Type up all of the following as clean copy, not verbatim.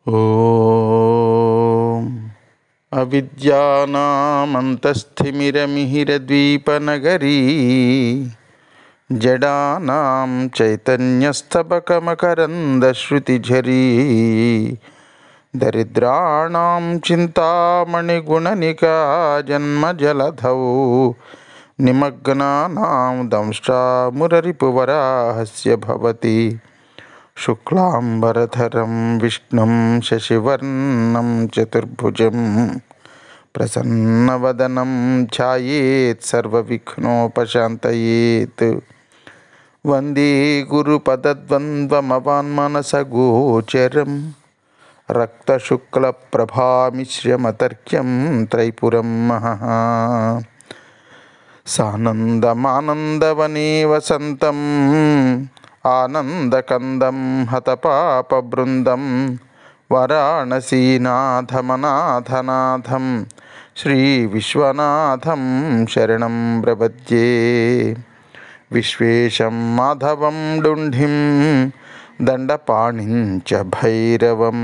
ఓం అవిద్యానామంతస్థిమిరమిహిరద్వీపనగరీ జడానాం చైతన్యస్తబకమకరందశ్రుతిఝరీ దరిద్రాణాం చింతామణిగుణనికా జన్మజలధౌ నిమగ్నానాం దంష్ట్రామురరిపువరాహస్య భవతి శుక్లాంబరధరం విష్ణుం శశివర్ణం చతుర్భుజం ప్రసన్నవదనం ఛాయేత్ సర్వవిఘ్నోపశాంతయేత్. వందే గురుపదద్వంద్వమవాన్మనసగోచరం రక్తశుక్లప్రభామిశ్రమతర్క్యం త్రైపురం మహః. సానందమానందవనే వసంతం ఆనందకందం హతపాపబృందం వారాణసీనాథమనాథనాథం శ్రీవిశ్వనాథం శరణం ప్రపద్యే. విశ్వేశం మాధవం డుంఢిం దండపాణిం చ భైరవం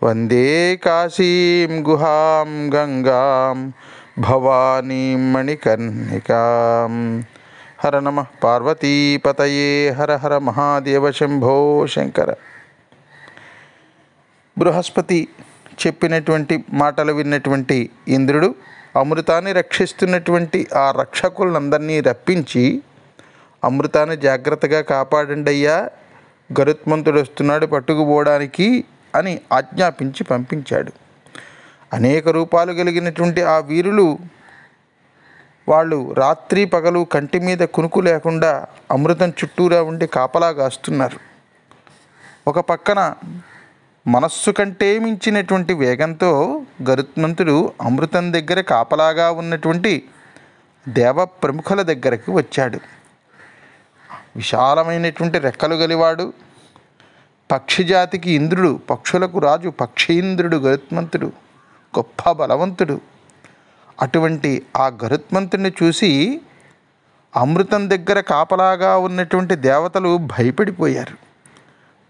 వందే కాశీం గుహాం గంగాం భవానీం మణికర్ణికాం. హర నమః పార్వతీపతయే హర హర మహాదేవ శంభో శంకర. బృహస్పతి చెప్పినటువంటి మాటలు విన్నటువంటి ఇంద్రుడు అమృతాన్ని రక్షిస్తున్నటువంటి ఆ రక్షకులందరినీ రప్పించి, అమృతాన్ని జాగ్రత్తగా కాపాడండి అయ్యా, గరుత్మంతుడు వస్తున్నాడు పట్టుకుపోవడానికి అని ఆజ్ఞాపించి పంపించాడు. అనేక రూపాలు కలిగినటువంటి ఆ వీరులు వాళ్ళు రాత్రి పగలు కంటి మీద కునుకు లేకుండా అమృతం చుట్టూరా ఉండి కాపలా కాస్తున్నారు. ఒక పక్కన మనస్సు కంటే మించినటువంటి వేగంతో గరుత్మంతుడు అమృతం దగ్గర కాపలాగా ఉన్నటువంటి దేవ ప్రముఖుల దగ్గరకు వచ్చాడు. విశాలమైనటువంటి రెక్కలు గలివాడు, పక్షిజాతికి ఇంద్రుడు, పక్షులకు రాజు, పక్షీంద్రుడు గరుత్మంతుడు, గొప్ప బలవంతుడు. అటువంటి ఆ గరుత్మంతుడిని చూసి అమృతం దగ్గర కాపలాగా ఉన్నటువంటి దేవతలు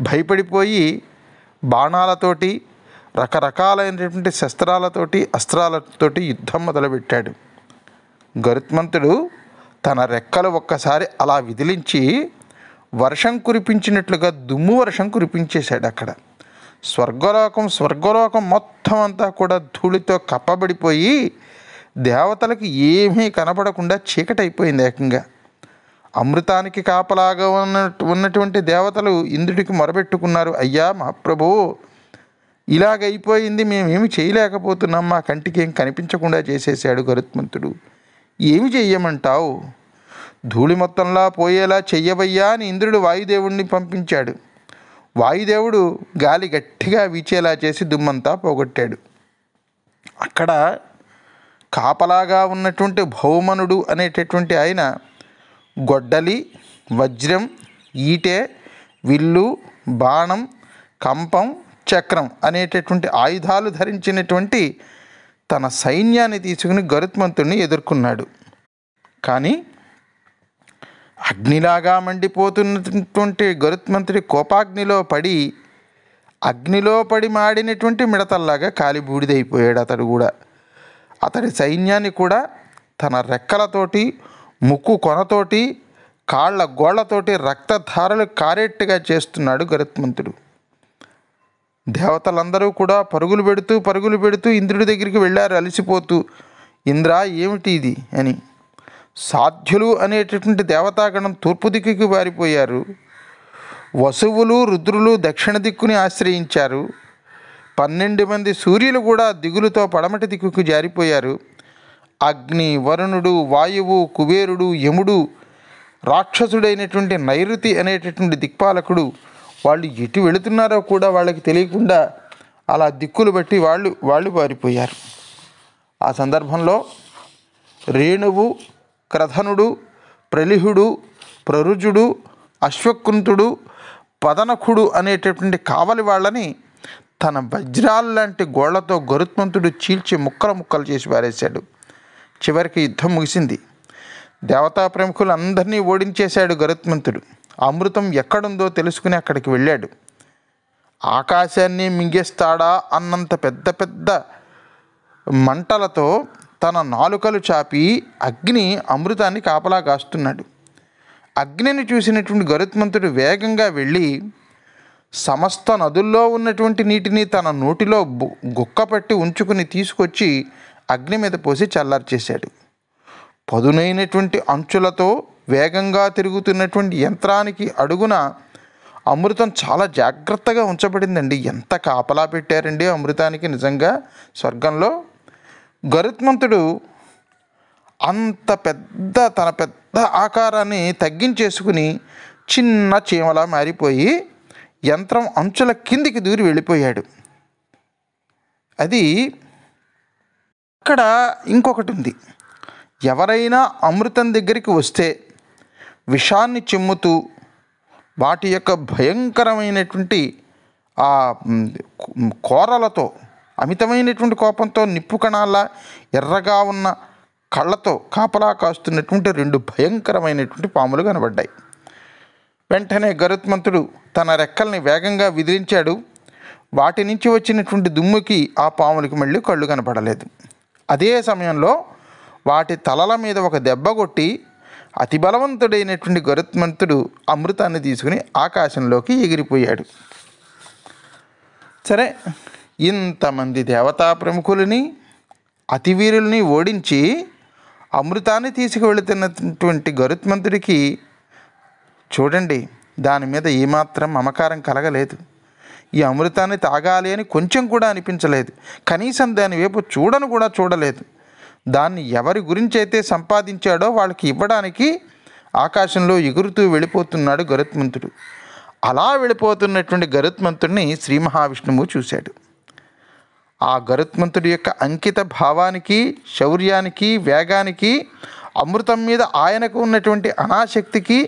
భయపడిపోయి బాణాలతోటి రకరకాలైనటువంటి శస్త్రాలతోటి అస్త్రాలతోటి యుద్ధం మొదలుపెట్టాడు. గరుత్మంతుడు తన రెక్కలు ఒక్కసారి అలా విదిలించి వర్షం కురిపించినట్లుగా దుమ్ము వర్షం కురిపించేశాడు. అక్కడ స్వర్గలోకం మొత్తం అంతా కూడా ధూళితో కప్పబడిపోయి దేవతలకు ఏమీ కనపడకుండా చీకటైపోయింది ఏకంగా. అమృతానికి కాపలాగా ఉన్నటువంటి దేవతలు ఇంద్రుడికి మొరబెట్టుకున్నారు, అయ్యా మహాప్రభు, ఇలాగైపోయింది, మేమేమి చేయలేకపోతున్నాం, మా కంటికి ఏం కనిపించకుండా చేసేసాడు గరుత్మంతుడు, ఏమి చెయ్యమంటావు, ధూళి మొత్తంలా పోయేలా చెయ్యవయ్యా అని ఇంద్రుడు వాయుదేవుడిని పంపించాడు. వాయుదేవుడు గాలి గట్టిగా వీచేలా చేసి దుమ్మంతా పోగొట్టాడు. అక్కడ కాపలాగా ఉన్నటువంటి భౌమనుడు అనేటటువంటి ఆయన గొడ్డలి, వజ్రం, ఈటె, విల్లు, బాణం, కంపం, చక్రం అనేటటువంటి ఆయుధాలు ధరించినటువంటి తన సైన్యాన్ని తీసుకుని గరుత్మంతుడిని ఎదుర్కొన్నాడు. కానీ అగ్నిలాగా మండిపోతున్నటువంటి గరుత్మంతుడి కోపాగ్నిలో పడి మాడినటువంటి మిడతల్లాగా కాలి బూడిదైపోయాడు అతడు కూడా. అతడి సైన్యాన్ని కూడా తన రెక్కలతోటి, ముక్కు కొనతోటి, కాళ్ళ గోళ్లతోటి రక్తధారలు కారేట్టుగా చేస్తున్నాడు గరుత్మంతుడు. దేవతలందరూ కూడా పరుగులు పెడుతూ ఇంద్రుడి దగ్గరికి వెళ్ళారు అలసిపోతూ. ఇంద్ర, ఏమిటి ఇది అని. సాధ్యులు అనేటటువంటి దేవతాగణం తూర్పు దిక్కుకి పారిపోయారు. వసువులు, రుద్రులు దక్షిణ దిక్కుని ఆశ్రయించారు. 12 మంది సూర్యులు కూడా దిగులుతో పడమటి దిక్కుకు జారిపోయారు. అగ్ని, వరుణుడు, వాయువు, కుబేరుడు, యముడు, రాక్షసుడైనటువంటి నైరుతి అనేటటువంటి దిక్పాలకుడు, వాళ్ళు ఎటు వెళుతున్నారో కూడా వాళ్ళకి తెలియకుండా అలా దిక్కులు బట్టి వాళ్ళు పారిపోయారు. ఆ సందర్భంలో రేణువు, క్రధనుడు, ప్రలిహుడు, ప్రరుజుడు, అశ్వకుంతుడు, పదనకుడు అనేటటువంటి కావలి వాళ్ళని తన వజ్రాల్లాంటి గోళ్లతో గరుత్మంతుడు చీల్చి ముక్కలు చేసి పారేశాడు. చివరికి యుద్ధం ముగిసింది. దేవతా ప్రముఖులందరినీ ఓడించేశాడు గరుత్మంతుడు. అమృతం ఎక్కడుందో తెలుసుకుని అక్కడికి వెళ్ళాడు. ఆకాశాన్ని మింగేస్తాడా అన్నంత పెద్ద పెద్ద మంటలతో తన నాలుకలు చాపి అగ్ని అమృతాన్ని కాపలా కాస్తున్నాడు. అగ్నిని చూసినటువంటి గరుత్మంతుడు వేగంగా వెళ్ళి సమస్త నదుల్లో ఉన్నటువంటి నీటిని తన నోటిలో గుక్కపట్టి ఉంచుకుని తీసుకొచ్చి అగ్ని మీద పోసి చల్లార్చేశాడు. పదునైనటువంటి అంచులతో వేగంగా తిరుగుతున్నటువంటి యంత్రానికి అడుగున అమృతం చాలా జాగ్రత్తగా ఉంచబడిందండి. ఎంత కాపలా పెట్టారండి అమృతానికి నిజంగా స్వర్గంలో. గరుత్మంతుడు అంత తన పెద్ద ఆకారాన్ని తగ్గించేసుకుని చిన్న చీమలా మారిపోయి యంత్రం అంచుల కిందికి దూరి వెళ్ళిపోయాడు. అది అక్కడ ఇంకొకటి ఉంది. ఎవరైనా అమృతం దగ్గరికి వస్తే విషాన్ని చిమ్ముతూ వాటి యొక్క భయంకరమైనటువంటి ఆ కోరలతో, అమితమైనటువంటి కోపంతో, నిప్పు కణాల ఎర్రగా ఉన్న కళ్ళతో కాపలా కాస్తున్నటువంటి 2 భయంకరమైనటువంటి పాములు కనబడ్డాయి. వెంటనే గరుత్మంతుడు తన రెక్కల్ని వేగంగా విదిలించాడు. వాటి నుంచి వచ్చినటువంటి దుమ్ముకి ఆ పాములకి మళ్ళీ కళ్ళు కనపడలేదు. అదే సమయంలో వాటి తలల మీద ఒక దెబ్బ కొట్టి అతి బలవంతుడైనటువంటి గరుత్మంతుడు అమృతాన్ని తీసుకుని ఆకాశంలోకి ఎగిరిపోయాడు. సరే, ఇంతమంది దేవతా ప్రముఖులని, అతివీరుల్ని ఓడించి అమృతాన్ని తీసుకువెళుతున్నటువంటి గరుత్మంతుడికి చూడండి, దాని మీద ఏమాత్రం మమకారం కలగలేదు. ఈ అమృతాన్ని తాగాలి అని కొంచెం కూడా అనిపించలేదు. కనీసం దాని వైపు చూడను కూడా చూడలేదు. దాన్ని ఎవరి గురించి అయితే సంపాదించాడో వాళ్ళకి ఇవ్వడానికి ఆకాశంలో ఎగురుతూ వెళ్ళిపోతున్నాడు గరుత్మంతుడు. అలా వెళ్ళిపోతున్నటువంటి గరుత్మంతుడిని శ్రీ మహావిష్ణువు చూశాడు. ఆ గరుత్మంతుడి యొక్క అంకిత భావానికి, శౌర్యానికి, వేగానికి, అమృతం మీద ఆయనకు ఉన్నటువంటి అనాసక్తికి,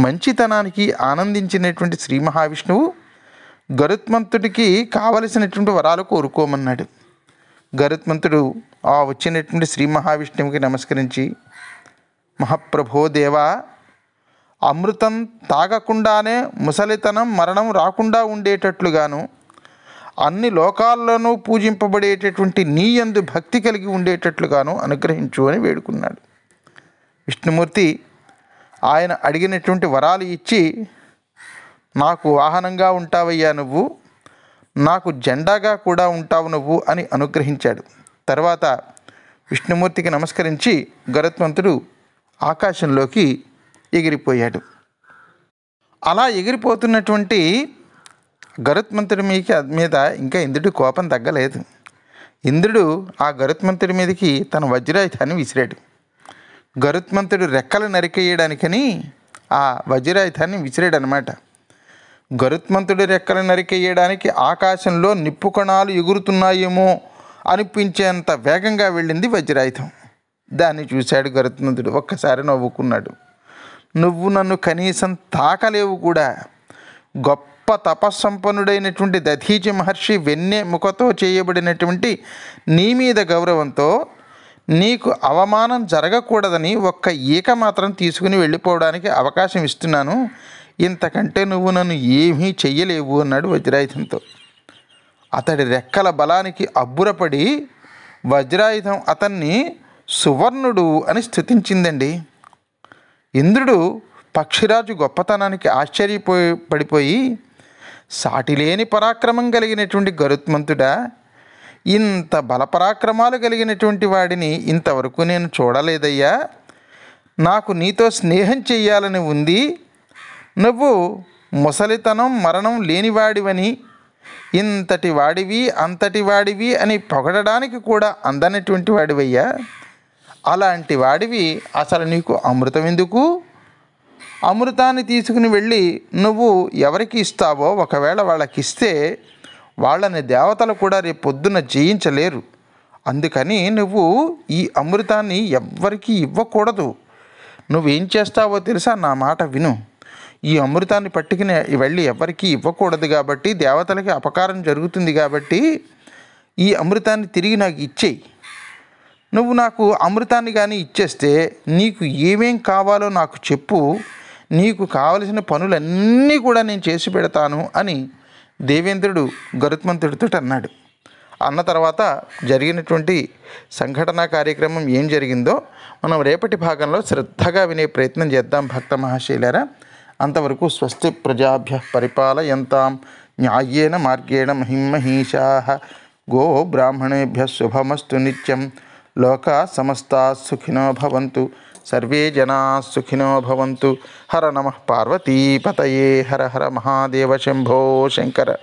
మంచితనానికి ఆనందించినటువంటి శ్రీ మహావిష్ణువు గరుత్మంతుడికి కావలసినటువంటి వరాలు కోరుకోమన్నాడు. గరుత్మంతుడు ఆ వచ్చినటువంటి శ్రీ మహావిష్ణువుకి నమస్కరించి, మహాప్రభో దేవా, అమృతం తాగకుండానే ముసలితనం, మరణం రాకుండా ఉండేటట్లుగాను, అన్ని లోకాల్లోనూ పూజింపబడేటటువంటి నీ యందు భక్తి కలిగి ఉండేటట్లుగాను అనుగ్రహించు అని వేడుకున్నాడు. విష్ణుమూర్తి ఆయన అడిగినటువంటి వరాలు ఇచ్చి, నాకు వాహనంగా ఉంటావయ్యా నువ్వు, నాకు జెండాగా కూడా ఉంటావు నువ్వు అని అనుగ్రహించాడు. తర్వాత విష్ణుమూర్తికి నమస్కరించి గరుత్మంతుడు ఆకాశంలోకి ఎగిరిపోయాడు. అలా ఎగిరిపోతున్నటువంటి గరుత్మంతుడి మీద ఇంకా ఇంద్రుడి కోపం తగ్గలేదు. ఇంద్రుడు ఆ గరుత్మంతుడి మీదకి తన వజ్రాయుధాన్ని విసిరాడు. గరుత్మంతుడు రెక్కలు నరికేయడానికని ఆ వజ్రాయుధాన్ని విసిరాడు అనమాట. గరుత్మంతుడి రెక్కలు నరికేయడానికి ఆకాశంలో నిప్పు కణాలు ఎగురుతున్నాయేమో అనిపించేంత వేగంగా వెళ్ళింది వజ్రాయుధం. దాన్ని చూశాడు గరుత్మంతుడు. ఒక్కసారి నవ్వుకున్నాడు. నువ్వు నన్ను కనీసం తాకలేవు కూడా. గొప్ప తపస్సంపన్నుడైనటువంటి దధీచి మహర్షి వెన్నె ముఖతో చేయబడినటువంటి నీ మీద గౌరవంతో నీకు అవమానం జరగకూడదని ఒక్క ఈక మాత్రం తీసుకుని వెళ్ళిపోవడానికి అవకాశం ఇస్తున్నాను. ఇంతకంటే నువ్వు నన్ను ఏమీ చెయ్యలేవు అన్నాడు వజ్రాయుధంతో. అతడి రెక్కల బలానికి అబ్బురపడి వజ్రాయుధం అతన్ని సువర్ణుడు అని స్తుతించిందండి. ఇంద్రుడు పక్షిరాజు గొప్పతనానికి పడిపోయి, సాటిలేని పరాక్రమం కలిగినటువంటి గరుత్మంతుడా, ఇంత బలపరాక్రమాలు కలిగినటువంటి వాడిని ఇంతవరకు నేను చూడలేదయ్యా. నాకు నీతో స్నేహం చెయ్యాలని ఉంది. నువ్వు ముసలితనం, మరణం లేనివాడివని, ఇంతటి వాడివి అంతటి వాడివి అని పొగడడానికి కూడా అందనటువంటి వాడివయ్యా. అలాంటి వాడివి అసలు నీకు అమృతం ఎందుకు? అమృతాన్ని తీసుకుని వెళ్ళి నువ్వు ఎవరికి ఇస్తావో, ఒకవేళ వాళ్ళకి ఇస్తే వాళ్ళని దేవతలు కూడా రేపు పొద్దున్న జయించలేరు. అందుకని నువ్వు ఈ అమృతాన్ని ఎవ్వరికీ ఇవ్వకూడదు. నువ్వేం చేస్తావో తెలుసా? నా మాట విను. ఈ అమృతాన్ని పట్టుకుని వెళ్ళి ఎవరికీ ఇవ్వకూడదు కాబట్టి, దేవతలకి అపకారం జరుగుతుంది కాబట్టి ఈ అమృతాన్ని తిరిగి నాకు ఇచ్చేయి. నువ్వు నాకు అమృతాన్ని కానీ ఇచ్చేస్తే నీకు ఏమేం కావాలో నాకు చెప్పు, నీకు కావలసిన పనులన్నీ కూడా నేను చేసి పెడతాను అని దేవేంద్రుడు గరుత్మంతుడితో అన్నాడు. అన్న తర్వాత జరిగినటువంటి సంఘటనా కార్యక్రమం ఏం జరిగిందో మనం రేపటి భాగంలో శ్రద్ధగా వినే ప్రయత్నం చేద్దాం భక్త మహాశైలారా. అంతవరకు స్వస్తి ప్రజాభ్య పరిపాలయంతాం న్యాయేన మార్గేణ మహిమహీషాః గో బ్రాహ్మణేభ్య శుభమస్తు నిత్యం. లోకా సమస్తా సుఖినో భవంతు. సర్వే జనా సుఖినో భవంతు. హర నమః పార్వతీపతయే. హర హర మహాదేవ శంభో శంకర.